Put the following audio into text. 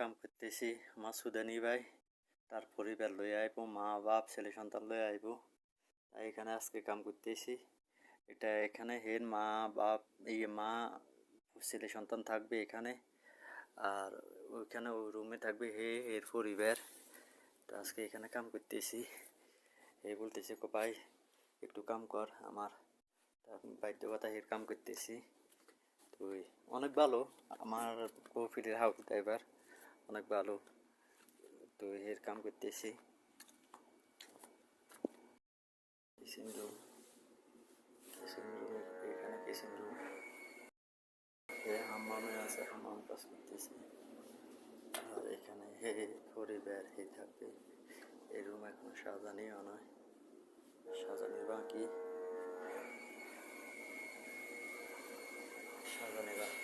কাম করতেছি। আমার সুদানি ভাই তার পরিবার লইয়া আইব, মা বাপ ছেলে সন্তান লইয়া আইব। তাই এখানে আজকে কাম করতেছি। এটা এখানে হের মা বাপ মা ছেলে সন্তান থাকবে এখানে, আর ওইখানে ওই রুমে থাকবে এর পরিবার। তো আজকে এখানে কাম করতেছি। বলতেছে ভাই একটু কাম কর আমার, বাধ্যকতা এর কাম করতেছি। তো অনেক ভালো, আমার কফিলের হাউস ড্রাইভার অনেক ভালো। তো এর কাম করতেছি। কিচেন রুম, এখানে কিচেন রুম, হাম্মামে আছে, হাম্মাম কাজ করতেছি। আর এখানে পরিবার থাকবে। এই রুম এখন সাজানিও নয়, সাজানি বাকি, সাজানি বাকি।